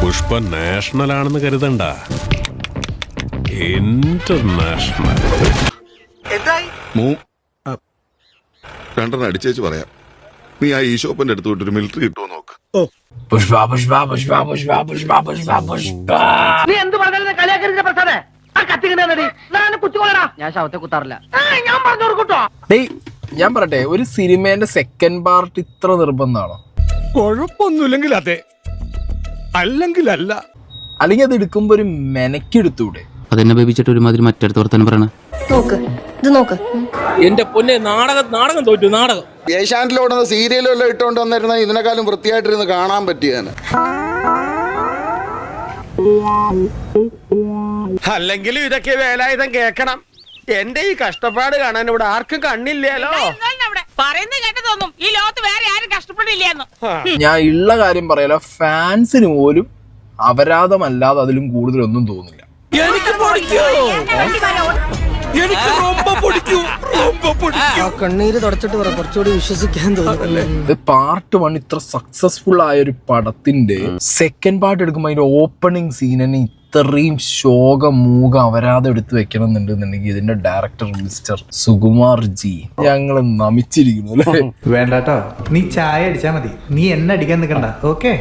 Pushpa national ആണെന്ന് കരുതണ്ട, international. രണ്ടെണ്ണം അടിച്ചേച്ച് പറയാം. നീ ആ ഈശോപ്പന്റെ അടുത്ത് വിട്ടൊരു മിലിറ്ററി കിട്ടുമോ നോക്ക്. പുഷ്പ പുഷ്പ പുഷ്പ പുഷ്പ പുഷ്പ പുഷ്പ പുഷ്പ. നീ എന്ത് പറഞ്ഞാലും കളിയാക്കരുത് പ്രസാദേ. ഞാൻ ശവത്തെ കുത്താറില്ല. ഞാൻ പറഞ്ഞു കൊടുക്കട്ടോ. ഞാൻ പറയട്ടെ, ഒരു സിനിമേന്റെ സെക്കൻഡ് പാർട്ട് ഇത്ര നിർബന്ധമാണോ? കുഴപ്പമൊന്നുമില്ലെങ്കിൽ അതെ, അല്ലെങ്കിൽ അല്ല. അല്ലെങ്കിൽ അത് എടുക്കുമ്പോ ഒരു മെനക്കെടുത്തൂടെ? അതെന്നെ ബേബിച്ചിട്ട് ഒരുമാതിരി മറ്റടുത്ത് വർത്താനം പറയണ. എന്റെ പൊന്നെ, നാടകം തോറ്റു. നാടകം ഏഷ്യാനെറ്റിലോടുന്ന സീരിയലെല്ലാം ഇട്ടുകൊണ്ട് വന്നിരുന്ന ഇതിനെക്കാളും വൃത്തിയായിട്ടിരുന്ന് കാണാൻ പറ്റിയാണ്. അല്ലെങ്കിലും ഇതൊക്കെ വേലായുധം കേക്കണം. എന്റെ ഈ കഷ്ടപ്പാട് കാണാൻ ഇവിടെ ആർക്കും കണ്ണില്ലല്ലോ. പറയുന്നത് കേട്ട് തോന്നും ഈ ലോകത്ത് വേറെ ആരും കഷ്ടപ്പെടില്ലെന്ന്. ഞാൻ ഉള്ള കാര്യം പറയാലോ, ഫാൻസിന് പോലും അപരാധമല്ലാതെ അതിലും കൂടുതലൊന്നും തോന്നില്ല. കണ്ണീര് തുടച്ചിട്ട് പറ, കുറച്ചുകൂടി വിശ്വസിക്കാൻ തോന്നുന്നു. പാർട്ട് 1 ഇത്ര സക്സസ്ഫുൾ ആയ ഒരു പടത്തിന്റെ സെക്കൻഡ് പാർട്ട് എടുക്കുമ്പോൾ അതിന്റെ ഓപ്പണിംഗ് സീനിന് ഇത്രയും ശോകമൂകം അപരാധം എടുത്ത് വെക്കണം എന്നുണ്ടെന്നുണ്ടെങ്കിൽ ഇതിന്റെ ഡയറക്ടർ മിസ്റ്റർ സുകുമാർ ജി ഞങ്ങള് നമിച്ചിരിക്കുന്നു അല്ലേ? വേണ്ടാട്ടോ, നീ ചായ അടിച്ചാ മതി, നീ എന്നെ അടിക്കാൻ നിൽക്കണ്ട. ഓക്കെ,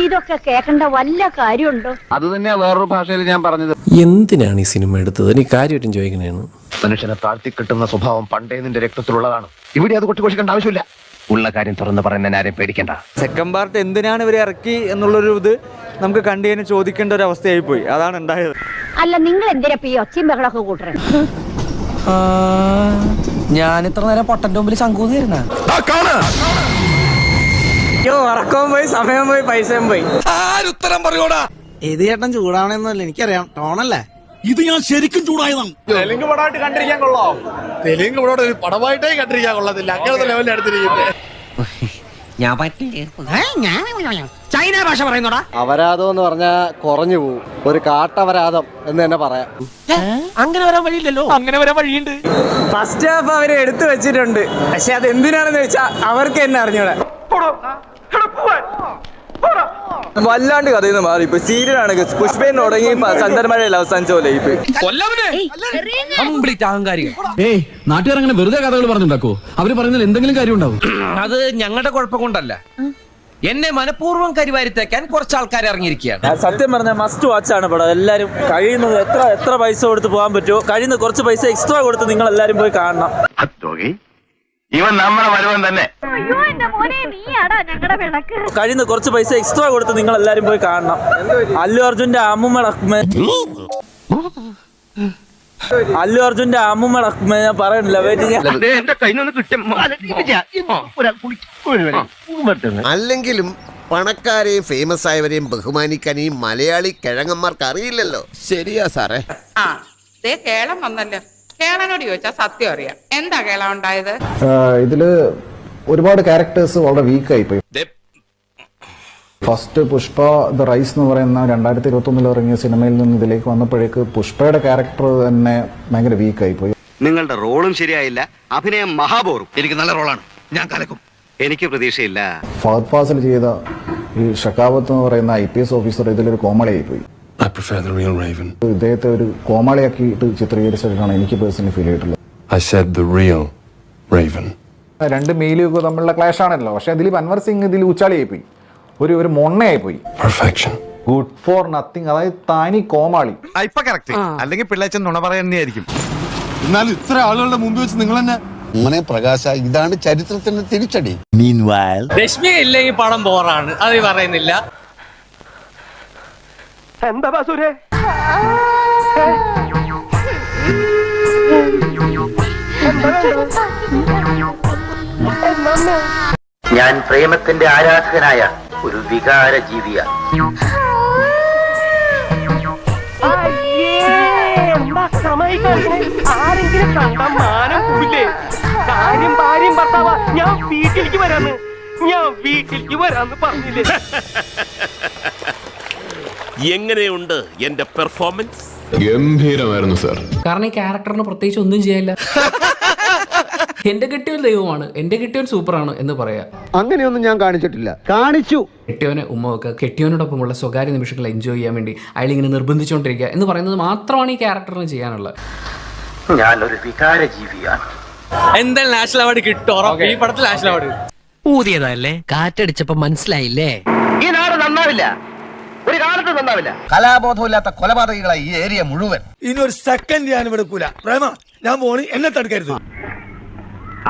ഇതൊക്കെ കേൾക്കേണ്ട വല്ല കാര്യമുണ്ടോ? അത് തന്നെയാ വേറൊരു ഭാഷയിൽ ഞാൻ പറഞ്ഞത്. എന്തിനാണ് ഈ സിനിമ എടുത്തത്? എനിക്ക് കാര്യമായിട്ടും ചോദിക്കണേന്ന്. മനുഷ്യനെ താഴ്ത്തി കിട്ടുന്ന സ്വഭാവം പണ്ടേ നിന്റെ രക്തത്തിലുള്ളതാണ്. ഇവിടെ അത് കൊട്ടിഘോഷിക്കേണ്ട ആവശ്യമില്ല. ഉള്ള കാര്യം തുറന്ന് പറയുന്ന ആരെയും പേടിക്കണ്ട. സെക്കൻഡ് പാർട്ട് എന്തിനാണ് ഇവരെ ഇറക്കി എന്നുള്ളൊരു ഇത് നമുക്ക് കണ്ടുകഴിഞ്ഞ് ചോദിക്കേണ്ട ഒരു അവസ്ഥയായി പോയി. അതാണ് ഉണ്ടായത്. അല്ല, നിങ്ങൾ എന്തിനാ ഈ ഒച്ചയും ബഹളമൊക്കെ കൂട്ടണേ? ഞാൻ ഇത്ര നേരം പൊട്ടന്റെ മുമ്പിൽ ശങ്കൂന്നിരുന്ന ഉറക്കവും പോയി, സമയം പോയി, പൈസയും പോയി. ആരുത്തരം പറയൂടാ. ഏത് ചേട്ടൻ ചൂടാവണെന്നല്ല എനിക്കറിയാം, ടോണല്ലേ ഇത് ഞാൻ ശരിക്കും ചൂടായതാണ്. തെലുങ്ക് പടമായിട്ട് കണ്ടിരിക്കാൻ കൊള്ളാം. തെലുങ്ക് ഇവിടെ ഒരു പടമായിട്ടേ കണ്ടിരിക്കാൻ കൊള്ളത്തില്ല. അങ്ങനത്തെ ലെവലിൽ എടുത്തിരിക്കുന്നത് ഞാൻ ചൈന ഭാഷ പറയുന്നോടാ. അപരാധം എന്ന് പറഞ്ഞാൽ കുറഞ്ഞു പോവും, ഒരു കാട്ടപരാധം എന്ന് തന്നെ പറയാം. അങ്ങനെ വരാൻ വഴിയില്ലല്ലോ. അങ്ങനെ വരാൻ വഴിയുണ്ട്. ഫസ്റ്റ് ഹാഫ് അവര് എടുത്തു വെച്ചിട്ടുണ്ട്, പക്ഷെ അത് എന്തിനാണെന്ന് വെച്ചാൽ അവർക്ക് തന്നെ അറിഞ്ഞൂടെ. വല്ലാണ്ട് കഥയിൽ നിന്ന് മാറി. ഇപ്പൊ സീരിയലാണ്. പുഷ്പേന്ന് തുടങ്ങി ചന്ദനമഴയിൽ അവസാനിച്ച പോലെ കംപ്ലീറ്റ് അഹങ്കാരികൾ. നാട്ടുകാർ അങ്ങനെ വെറുതെ കഥകൾ പറഞ്ഞുണ്ടാക്കോ? അവര് പറയുന്നതിൽ എന്തെങ്കിലും കാര്യം ഉണ്ടാവും. അത് ഞങ്ങളുടെ കുഴപ്പം കൊണ്ടല്ല, എന്നെ മനഃപൂർവ്വം കരിവാരിത്തേക്കാൻ കുറച്ച് ആൾക്കാർ ഇറങ്ങിയിരിക്കുകയാണ്. സത്യം പറഞ്ഞാൽ മസ്റ്റ് വാച്ച് ആണ് പടം. എല്ലാരും കഴിയുന്നത് എത്ര പൈസ കൊടുത്ത് പോകാൻ പറ്റുമോ, കഴിയുന്ന കുറച്ച് പൈസ എക്സ്ട്രാ കൊടുത്ത് നിങ്ങൾ എല്ലാരും പോയി കാണണം. ഇവൻ നമ്മളെ വരുവൻ തന്നെ. കഴിയുന്ന കുറച്ച് പൈസ എക്സ്ട്രാ കൊടുത്ത് നിങ്ങൾ എല്ലാരും പോയി കാണണം. അല്ലു അർജുന്റെ അമ്മുമ്മ ഞാൻ പറയണില്ല. അല്ലെങ്കിലും പണക്കാരെയും ഫേമസ് ആയവരെയും ബഹുമാനിക്കാൻ ഈ മലയാളി കിഴങ്ങന്മാർക്ക് അറിയില്ലല്ലോ. ശരിയാ സാറേ. കേളം വന്നല്ലോ. കേളനോട് ചോദിച്ചാ സത്യം അറിയാം. എന്താ കേളം ഉണ്ടായത്? ഇതില് ഒരുപാട് ക്യാരക്ടേഴ്സ് വളരെ വീക്കായി പോയി. ഫസ്റ്റ് പുഷ്പ ദ റൈസ് എന്ന് പറയുന്ന 2021 ഇറങ്ങിയ സിനിമയിൽ നിന്ന് ഇതിലേക്ക് വന്നപ്പോഴേക്ക് പുഷ്പയുടെ ക്യാരക്ടർ തന്നെ ഭയങ്കര വീക്കായി പോയി. നിങ്ങളുടെ റോളും ശരിയായില്ല, അഭിനയം മഹാബോറും. എനിക്ക് നല്ല റോളാണ്, ഞാൻ കലക്കും. എനിക്ക് പ്രതീക്ഷയില്ല. ഫഹദ് ഫാസിൽ ചെയ്ത ഈ ഷക്കാവത്ത് എന്ന് പറയുന്ന IPS ഓഫീസർ ഇതിലൊരു കോമഡിയായി പോയി. I prefer the real Raven. ഇദ്ദേഹത്തെ ഒരു കോമാളിയാക്കിയിട്ട് ചിത്രീകരിച്ചിട്ടാണ് എനിക്ക് പേഴ്സണലി ഫീൽ ചെയ്തിട്ടുള്ളത്. I said the real Raven. രണ്ട് മെയിലൊക്കെ തമ്മിലുള്ള ക്ലാഷ് ആണല്ലോ, പക്ഷെ ദിലീപ് അൻവർ സിംഗ് ഇതിൽ ഊച്ചാളിയായി പോയി, ഒരു മൊണ്ണയായി പോയി. Perfection. ഗുഡ് ഫോർ നത്തിങ്, അതായത് താനി കോമാളി. ഇപ്പൊ കറക്റ്റ്. അല്ലെങ്കിൽ പിള്ളേച്ചൻ നുണ പറയുന്നതായിരിക്കും. എന്നാലും ഇത്ര ആളുകളുടെ മുമ്പ് വെച്ച് നിങ്ങൾ തന്നെ അങ്ങനെ പ്രകാശ, ഇതാണ് ചരിത്രത്തിന്റെ തിരിച്ചടി. രശ്മി ഇല്ലെങ്കിൽ പടം ബോറാണ്, അത് പറയുന്നില്ല. എന്താ ബാസുരേ? ഞാൻ പ്രേമത്തിന്റെ ആരാധകനായ ഒരു വികാര ജീവിയാണ്. ആരെങ്കിലും കണ്ട മാനം കൂടില്ലേ? കാര്യം ഭാര്യയും ഭർത്താവാ. ഞാൻ വീട്ടിലേക്ക് വരാന്ന് പറഞ്ഞില്ലേ? എങ്ങനെയുണ്ട് എന്റെ പെർഫോമൻസ്? ഗംഭീരമായിരുന്നു സാർ. കാരണം ഈ ക്യാരക്ടറിന് പ്രത്യേകിച്ച് ഒന്നും ചെയ്യില്ല. എന്റെ കെട്ടിയോൻ ദൈവമാണ്, എന്റെ കെട്ടിയോൻ സൂപ്പറാണ് എന്ന് പറയാ. അങ്ങനെയൊന്നും ഞാൻ കാണിച്ചിട്ടില്ല. കാണിച്ചു. കെട്ടിയോനെ ഉമ്മ വെക്കുക, കെട്ടിയോനോടൊപ്പമുള്ള സ്വകാര്യ നിമിഷങ്ങൾ എൻജോയ് ചെയ്യാൻ വേണ്ടി അയാൾ ഇങ്ങനെ നിർബന്ധിച്ചുകൊണ്ടിരിക്കുക എന്ന് പറയുന്നത് മാത്രമാണ് ഈ ക്യാരക്ടറിന് ചെയ്യാനുള്ളത്. ഞാനൊരു വികാര ജീവിയാണ്. എന്തായാലും നാഷണൽ അവാർഡ് കിട്ടും. ഈ പടത്തിൽ നാഷണൽ അവാർഡ് ഊതിയതല്ലേ, കാറ്റടിച്ചപ്പോ മനസ്സിലായില്ലേ? ഈ നാട് നന്നാവില്ല, ഒരു കാലത്ത് നന്നാവില്ല. കലാബോധമില്ലാത്ത കൊലപാതകികളായി ഈ ഏരിയ മുഴുവൻ. ഇനി ഒരു സെക്കൻഡ് ഞാൻ എടുക്കൂല. പ്രേമ, ഞാൻ പോണി, എന്നെ തടുക്കരുത്.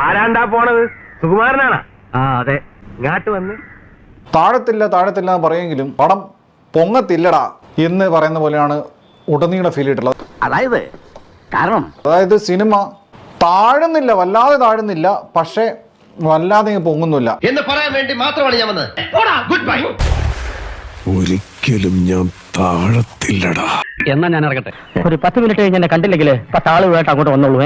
ആരാണ്ടാ പോണത്? സുകുമാരനാണ്. ആ അതെ, ഇങ്ങാട്ട് വന്ന് താഴത്തില്ല താഴത്തില്ല എന്ന് പറയെങ്കിലും പടം പൊങ്ങത്തില്ലടാ എന്ന് പറയുന്ന പോലെയാണ് ഉടനീളം ഫീൽ ചെയ്തിട്ടുള്ളത്. അതായത് കാരണം അതായത് സിനിമ താഴുന്നില്ല, വല്ലാതെ താഴുന്നില്ല, പക്ഷേ വല്ലാതെ പൊങ്ങുന്നില്ല എന്ന് പറയാൻ വേണ്ടി മാത്രമാണ് ഞാൻ വന്നത്. Good bye. ഒരിക്കലും ഞാൻ താഴത്തില്ലടാ. എന്നാ ഞാൻ ഇറങ്ങട്ടെ. ഒരു 10 മിനിറ്റ് കഴിഞ്ഞ് എന്നെ കണ്ടില്ലെങ്കിൽ 10 ആളുകളായിട്ട് അങ്ങോട്ട് വന്നോളൂ.